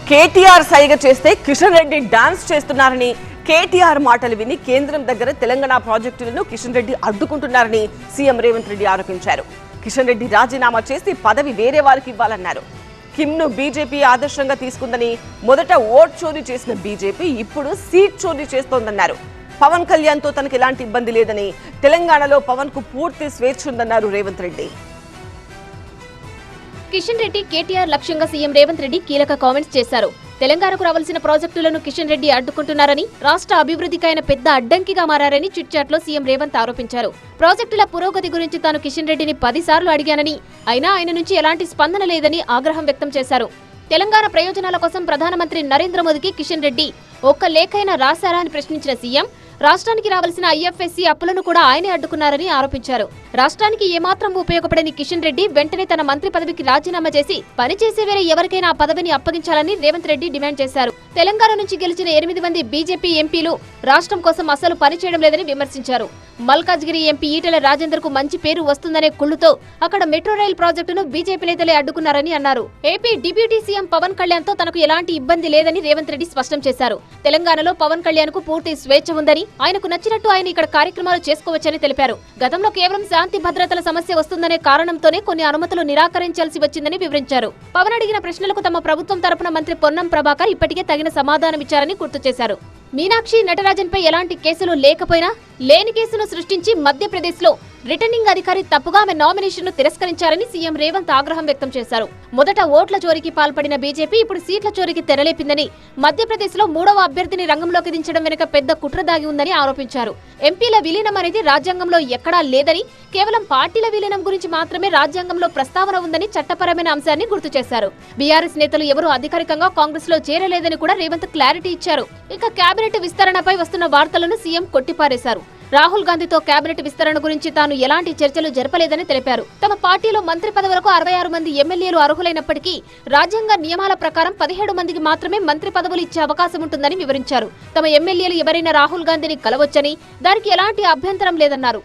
కేటీఆర్ సైగ చేస్తే కిషన్ రెడ్డి డాన్స్ చేస్తున్నారని, కేటీఆర్ మాటలు విని కేంద్రం దగ్గర తెలంగాణ ప్రాజెక్టులను కిషన్ రెడ్డి అడ్డుకుంటున్నారని సీఎం రేవంత్ రెడ్డి ఆరోపించారు. కిషన్ రెడ్డి రాజీనామా చేసి పదవి వేరే వారికి ఇవ్వాలన్నారు. కిమ్ను బీజేపీ ఆదర్శంగా తీసుకుందని, మొదట ఓట్ చోరీ చేసిన బీజేపీ ఇప్పుడు సీట్ చోరీ చేస్తోందన్నారు. పవన్ కళ్యాణ్ తో తనకు ఎలాంటి ఇబ్బంది లేదని, తెలంగాణలో పవన్ కు పూర్తి స్వేచ్ఛ ఉందన్నారు రేవంత్ రెడ్డి. కిషన్ రెడ్డి కేటీఆర్ లక్ష్యంగా సీఎం రేవంత్ రెడ్డి కీలక కామెంట్స్ చేశారు. తెలంగాణకు రావాల్సిన ప్రాజెక్టులను కిషన్ రెడ్డి అడ్డుకుంటున్నారని, రాష్ట్ర అభివృద్ధికి ఆయన పెద్ద అడ్డంకిగా మారారని చిట్ చాట్ లో సీఎం రేవంత్ ఆరోపించారు. ప్రాజెక్టుల పురోగతి గురించి తాను కిషన్ రెడ్డిని 10 సార్లు అడిగానని, అయినా ఆయన నుంచి ఎలాంటి స్పందన లేదని ఆగ్రహం వ్యక్తం చేశారు. తెలంగాణ ప్రయోజనాల కోసం ప్రధానమంత్రి నరేంద్ర మోదీకి కిషన్ రెడ్డి ఒక్క లేఖైనా రాశారా అని ప్రశ్నించిన సీఎం, రాష్ట్రానికి రావాల్సిన ఐఎఫ్ఎస్సీ అప్పులను కూడా ఆయనే అడ్డుకున్నారని ఆరోపించారు. రాష్ట్రానికి ఏమాత్రం ఉపయోగపడని కిషన్ రెడ్డి వెంటనే తన మంత్రి పదవికి రాజీనామా చేసి పనిచేసే వేరే ఎవరికైనా ఆ పదవిని అప్పగించాలని రేవంత్ రెడ్డి డిమాండ్ చేశారు. తెలంగాణ నుంచి గెలిచిన 8 మంది బీజేపీ ఎంపీలు రాష్ట్రం కోసం అసలు పనిచేయడం లేదని విమర్శించారు. మల్కాజ్గిరి ఎంపీ ఈటెల రాజేందర్ కు మంచి పేరు వస్తుందనే కుళ్లుతో అక్కడ మెట్రో రైల్ ప్రాజెక్టును బీజేపీ నేతలే అడ్డుకున్నారని అన్నారు. AP deputy CM Pawan Kalyan తో తనకు ఎలాంటి ఇబ్బంది లేదని రేవంత్ రెడ్డి స్పష్టం చేశారు. తెలంగాణలో పవన్ కళ్యాణ్ కు పూర్తి స్వేచ్ఛ ఉందని, ఆయనకు నచ్చినట్టు ఆయన ఇక్కడ కార్యక్రమాలు చేసుకోవచ్చని తెలిపారు. గతంలో కేవలం శాంతి భద్రతల సమస్య వస్తుందనే కారణంతోనే కొన్ని అనుమతులు నిరాకరించాల్సి వచ్చిందని వివరించారు. పవన్ అడిగిన ప్రశ్నలకు తమ ప్రభుత్వం తరపున మంత్రి పొన్నం ప్రభాకర్ ఇప్పటికే తగిన సమాధానమిచ్చారని గుర్తు చేశారు. మీనాక్షి నటరాజన్పై ఎలాంటి కేసులు లేకపోయినా లేని కేసును సృష్టించి మధ్యప్రదేశ్ లో రిటర్నింగ్ అధికారి తప్పుగా ఆమె నామినేషన్ను తిరస్కరించారని సీఎం రేవంత్ ఆగ్రహం వ్యక్తం చేశారు. మొదట ఓట్ల చోరీకి పాల్పడిన బీజేపీ ఇప్పుడు సీట్ల చోరీకి తెరలేపిందని, మధ్యప్రదేశ్ లో 3వ అభ్యర్థిని రంగంలోకి దించడం వెనుక పెద్ద కుట్ర దాగి ఉందని ఆరోపించారు. ఎంపీల విలీనం అనేది రాజ్యాంగంలో ఎక్కడా లేదని, కేవలం పార్టీల విలీనం గురించి మాత్రమే రాజ్యాంగంలో ప్రస్తావన ఉందని చట్టపరమైన అంశాన్ని గుర్తు చేశారు. బీఆర్ఎస్ నేతలు ఎవరూ అధికారికంగా కాంగ్రెస్ లో చేరలేదని కూడా రేవంత్ క్లారిటీ ఇచ్చారు. ఇక కేబినెట్ విస్తరణపై వస్తున్న వార్తలను సీఎం కొట్టిపారేశారు. రాహుల్ గాంధీతో కేబినెట్ విస్తరణ గురించి తాను ఎలాంటి చర్చలు జరపలేదని తెలిపారు. తమ పార్టీలో మంత్రి పదవులకు 66 మంది ఎమ్మెల్యేలు అర్హులైనప్పటికీ రాజ్యాంగ నియమాల ప్రకారం 17 మందికి మాత్రమే మంత్రి పదవులు ఇచ్చే అవకాశం ఉంటుందని వివరించారు. తమ ఎమ్మెల్యేలు ఎవరైనా రాహుల్ గాంధీని కలవొచ్చని, దానికి ఎలాంటి అభ్యంతరం లేదన్నారు.